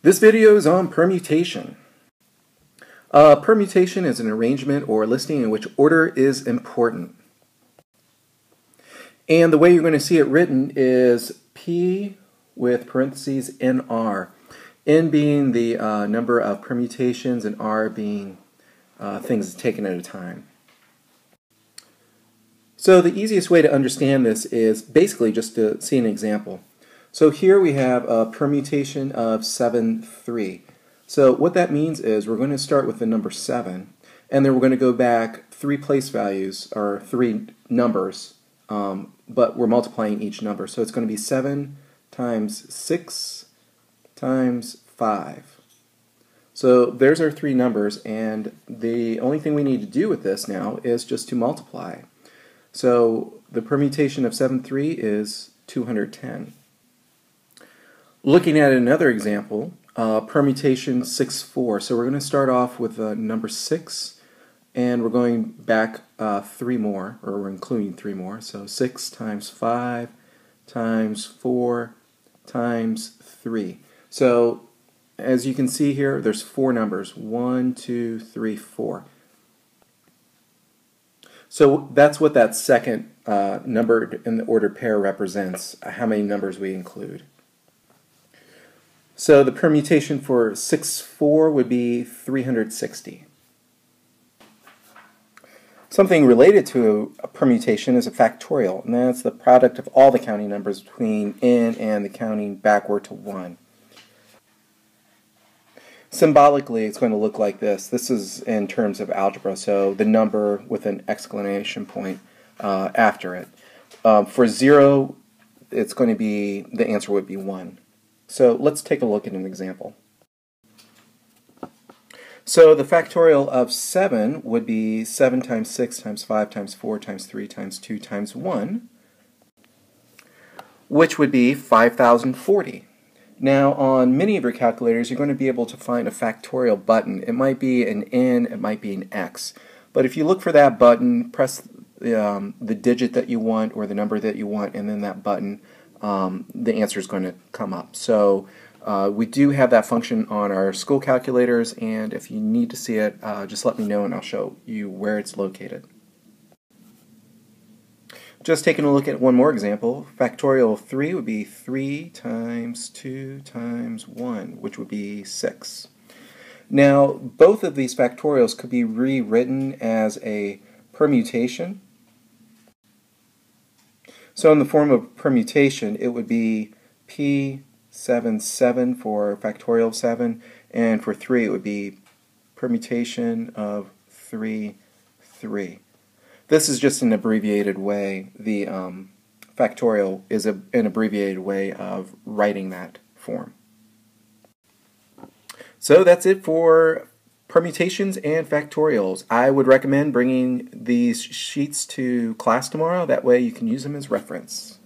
This video is on permutation. Permutation is an arrangement or listing in which order is important. And the way you're going to see it written is P with parentheses NR. N being the number of permutations and R being things taken at a time. So the easiest way to understand this is basically just to see an example. So here we have a permutation of 7, 3. So what that means is we're going to start with the number 7, and then we're going to go back 3 place values, or 3 numbers, but we're multiplying each number. So it's going to be 7 times 6 times 5. So there's our 3 numbers, and the only thing we need to do with this now is just to multiply. So the permutation of 7, 3 is 210. Looking at another example, permutation 6, 4. So we're going to start off with number 6, and we're going back 3 more, or we're including 3 more. So 6 times 5 times 4 times 3. So as you can see here, there's 4 numbers. 1, 2, 3, 4. So that's what that second number in the ordered pair represents, how many numbers we include. So the permutation for 6, 4 would be 360. Something related to a permutation is a factorial, and that's the product of all the counting numbers between n and the counting backward to 1. Symbolically, it's going to look like this. This is in terms of algebra, so the number with an exclamation point after it. For 0, it's going to be, the answer would be 1. So let's take a look at an example. So the factorial of 7 would be 7 times 6 times 5 times 4 times 3 times 2 times 1, which would be 5040. Now on many of your calculators you're going to be able to find a factorial button. It might be an N, it might be an X. But if you look for that button, press the digit that you want or the number that you want, and then that button, the answer is going to come up. So we do have that function on our school calculators, and if you need to see it, just let me know and I'll show you where it's located. Just taking a look at one more example, factorial of 3 would be 3 times 2 times 1, which would be 6. Now, both of these factorials could be rewritten as a permutation. So in the form of permutation, it would be P7, 7 for factorial of 7, and for 3 it would be permutation of 3, 3. This is just an abbreviated way. The factorial is an abbreviated way of writing that form. So that's it for permutations and factorials. I would recommend bringing these sheets to class tomorrow. That way you can use them as reference.